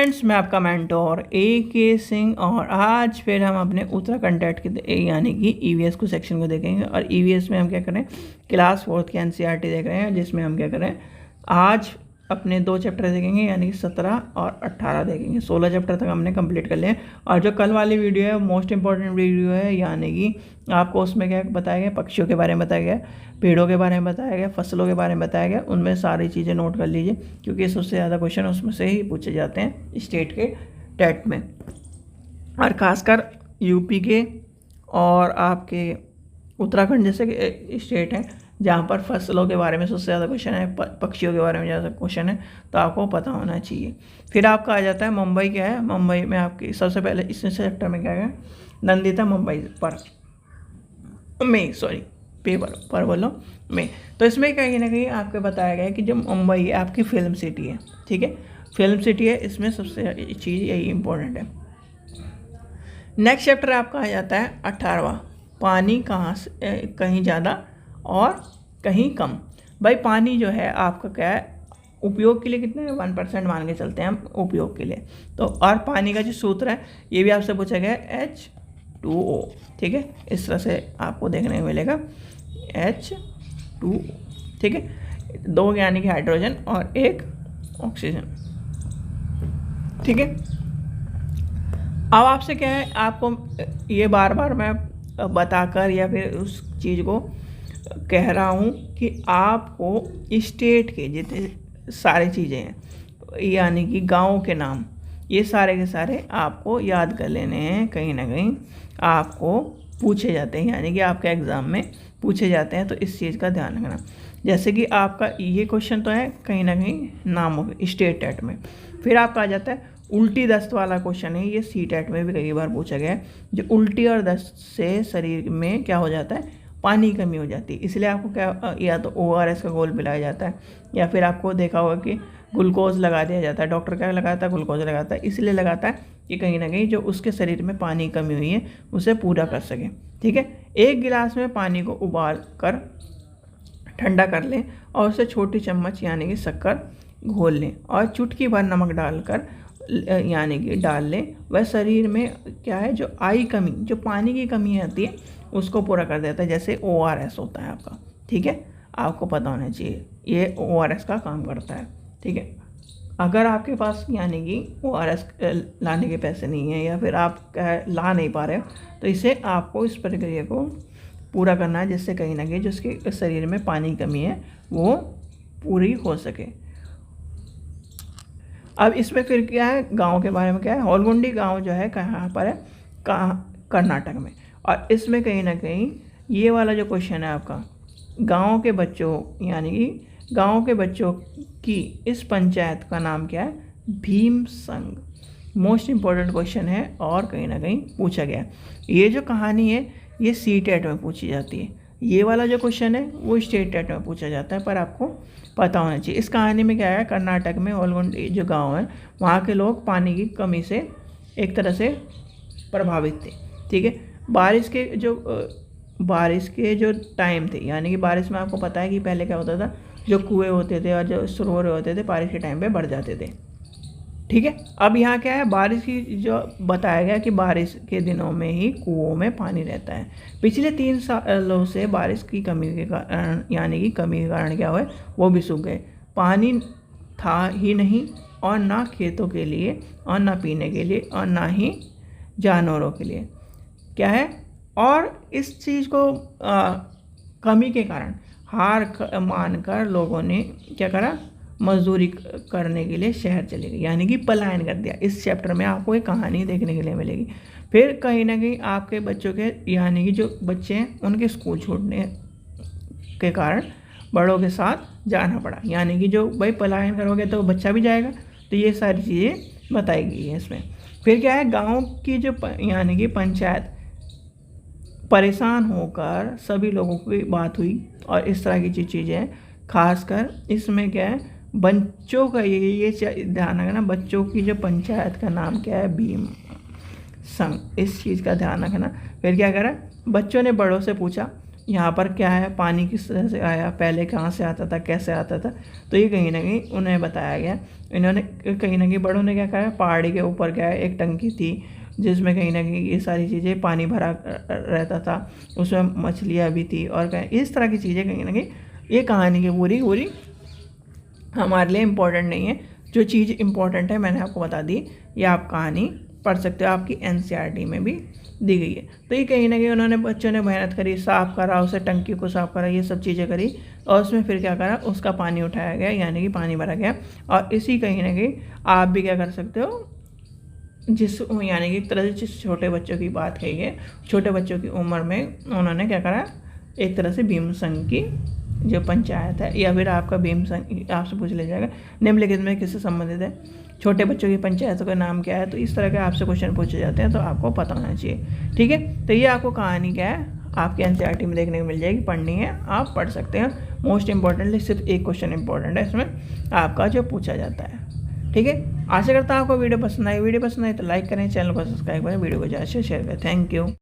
Friends, मैं आपका mentor AK Singh और आज फिर हम अपने उत्तराखंड टेट के यानी कि EVS को सेक्शन को देखेंगे। और EVS में हम क्या करें, क्लास 4 की NCERT देख रहे हैं, जिसमें हम क्या करें आज अपने 2 चैप्टर देखेंगे यानी कि 17 और 18 देखेंगे। 16 चैप्टर तक हमने कंप्लीट कर लिए। और जो कल वाली वीडियो है मोस्ट इंपॉर्टेंट वीडियो है, यानी कि आपको उसमें क्या बताया गया, पक्षियों के बारे में बताया गया, पेड़ों के बारे में बताया गया, फसलों के बारे में बताया गया। उनमें सारी चीज़ें नोट कर लीजिए क्योंकि सबसे ज़्यादा क्वेश्चन उसमें से ही पूछे जाते हैं स्टेट के टेट में, और ख़ासकर यूपी के और आपके उत्तराखंड जैसे स्टेट हैं जहाँ पर फसलों के बारे में सबसे ज़्यादा क्वेश्चन है, पक्षियों के बारे में ज़्यादा क्वेश्चन है, तो आपको पता होना चाहिए। फिर आपका आ जाता है मुंबई। क्या है मुंबई में आपकी सबसे पहले इस सेक्टर में क्या है, नंदिता मुंबई पर पेपर पर बोलो में। तो इसमें कहीं ना कहीं आपको बताया गया है कि जो मुंबई है आपकी फिल्म सिटी है, ठीक है, फिल्म सिटी है, इसमें सबसे चीज़ यही इम्पोर्टेंट है। नेक्स्ट चैप्टर आपका आ जाता है 18वां, पानी कहाँ से कहीं ज़्यादा और कहीं कम। भाई पानी जो है आपका क्या है, उपयोग के लिए कितने 1% मान के चलते हैं हम उपयोग के लिए। तो और पानी का जो सूत्र है ये भी आपसे पूछा गया है H2O, ठीक है, इस तरह से आपको देखने को मिलेगा H2O, ठीक है, 2 यानी कि हाइड्रोजन और 1 ऑक्सीजन, ठीक है। अब आपसे क्या है, आपको ये बार बार मैं बताकर या फिर उस चीज़ को कह रहा हूँ कि आपको स्टेट के जितने सारी चीज़ें हैं यानी कि गाँव के नाम, ये सारे के सारे आपको याद कर लेने हैं, कहीं ना कहीं आपको पूछे जाते हैं, यानी कि आपके एग्ज़ाम में पूछे जाते हैं, तो इस चीज़ का ध्यान रखना। जैसे कि आपका ये क्वेश्चन तो है कहीं ना कहीं नामों के स्टेट टेट में। फिर आपका आ जाता है उल्टी दस्त वाला क्वेश्चन है, ये CTET में भी कई बार पूछा गया है। जो उल्टी और दस्त से शरीर में क्या हो जाता है, पानी की कमी हो जाती है, इसलिए आपको क्या या तो ORS का घोल पिलाया जाता है या फिर आपको देखा होगा कि ग्लूकोज लगा दिया जाता है। डॉक्टर क्या लगाता है, ग्लूकोज लगाता है, इसलिए लगाता है कि कहीं ना कहीं जो उसके शरीर में पानी की कमी हुई है उसे पूरा कर सके, ठीक है। 1 गिलास में पानी को उबाल कर ठंडा कर लें और उसे छोटी चम्मच यानी कि शक्कर घोल लें और चुटकी भर नमक डालकर यानी कि डाल लें। वह शरीर में क्या है, जो कमी, जो पानी की कमी आती है उसको पूरा कर देता है, जैसे ORS होता है आपका, ठीक है, आपको पता होना चाहिए ये ORS का काम करता है, ठीक है। अगर आपके पास यानी कि ORS लाने के पैसे नहीं हैं या फिर आप ला नहीं पा रहे हो, तो इसे आपको इस प्रक्रिया को पूरा करना है, जिससे कहीं ना कहीं जो उसके शरीर में पानी की कमी है वो पूरी हो सके। अब इसमें फिर क्या है, गांव के बारे में क्या है, होलगुंडी गांव जो है कहाँ पर है, कर्नाटक में। और इसमें कहीं ना कहीं ये वाला जो क्वेश्चन है आपका, गांव के बच्चों यानी कि गांव के बच्चों की इस पंचायत का नाम क्या है, भीम संघ। मोस्ट इम्पोर्टेंट क्वेश्चन है और कहीं ना कहीं पूछा गया। ये जो कहानी है ये CTET में पूछी जाती है, ये वाला जो क्वेश्चन है वो स्टेट टेट में पूछा जाता है, पर आपको पता होना चाहिए। इस कहानी में क्या है, कर्नाटक में होलगुंडी जो गांव है वहाँ के लोग पानी की कमी से एक तरह से प्रभावित थे, ठीक है। बारिश के जो टाइम थे, यानी कि बारिश में आपको पता है कि पहले क्या होता था, जो कुएँ होते थे और जो सरोवर होते थे बारिश के टाइम पे बढ़ जाते थे, ठीक है। अब यहाँ क्या है, बारिश की जो बताया गया कि बारिश के दिनों में ही कुओं में पानी रहता है। पिछले 3 सालों से बारिश की कमी के कारण यानी कि कमी के कारण क्या हुए, वो भी सूख गए। पानी था ही नहीं, और ना खेतों के लिए और ना पीने के लिए और ना ही जानवरों के लिए, क्या है। और इस चीज़ को कमी के कारण हार मानकर लोगों ने क्या करा, मजदूरी करने के लिए शहर चले गए, यानी कि पलायन कर दिया। इस चैप्टर में आपको एक कहानी देखने के लिए मिलेगी। फिर कहीं ना कहीं आपके बच्चों के यानी कि जो बच्चे हैं उनके स्कूल छूटने के कारण बड़ों के साथ जाना पड़ा, यानी कि जो भाई पलायन करोगे तो बच्चा भी जाएगा, तो ये सारी चीज़ें बताई गई है इसमें। फिर क्या है, गाँव की जो यानी कि पंचायत परेशान होकर सभी लोगों की बात हुई और इस तरह की चीज़ें, खासकर इसमें क्या है, बच्चों का ये ध्यान रखना, बच्चों की जो पंचायत का नाम क्या है, भीम संघ, इस चीज़ का ध्यान रखना। फिर क्या करा, बच्चों ने बड़ों से पूछा यहाँ पर क्या है, पानी किस तरह से आया, पहले कहाँ से आता था, कैसे आता था। तो ये कहीं ना कहीं उन्हें बताया गया। इन्होंने कहीं ना कहीं बड़ों ने क्या कहा, पहाड़ी के ऊपर क्या है, एक टंकी थी जिसमें कहीं ना कहीं ये सारी चीज़ें पानी भरा रहता था, उसमें मछलियाँ भी थी और इस तरह की चीज़ें कहीं ना कहीं ये कहानी की पूरी पूरी हमारे लिए इम्पोर्टेंट नहीं है। जो चीज़ इम्पोर्टेंट है मैंने आपको बता दी। ये आप कहानी पढ़ सकते हो, आपकी एनसीईआरटी में भी दी गई है। तो ये कहीं ना कहीं उन्होंने, बच्चों ने मेहनत करी, साफ़ करा, उसे टंकी को साफ़ करा, ये सब चीज़ें करी और उसमें फिर क्या करा, उसका पानी उठाया गया, यानी कि पानी भरा गया। और इसी कहीं ना कहीं आप भी क्या कर सकते हो, जिस यानी कि एक तरह से जिस छोटे बच्चों की बात कही है, छोटे बच्चों की उम्र में उन्होंने क्या करा, एक तरह से भीम संघ की जो पंचायत है, या फिर आपका भीम संघ आपसे पूछ लिया जाएगा निम्नलिखित में किससे संबंधित है, छोटे बच्चों की पंचायतों का नाम क्या है। तो इस तरह के आपसे क्वेश्चन पूछे जाते हैं, तो आपको पता होना चाहिए। ठीक है, तो ये आपको कहानी क्या है, आपके एनसीईआरटी में देखने को मिल जाएगी, पढ़नी है, आप पढ़ सकते हैं। मोस्ट इंपॉर्टेंटली सिर्फ एक क्वेश्चन इंपॉर्टेंट है इसमें आपका, जो पूछा जाता है। ठीक है, आशा करता हूँ आपको वीडियो पसंद आई। वीडियो पसंद आई तो लाइक करें, चैनल को सब्सक्राइब करें, वीडियो को ज़्यादा से शेयर करें। Thank you.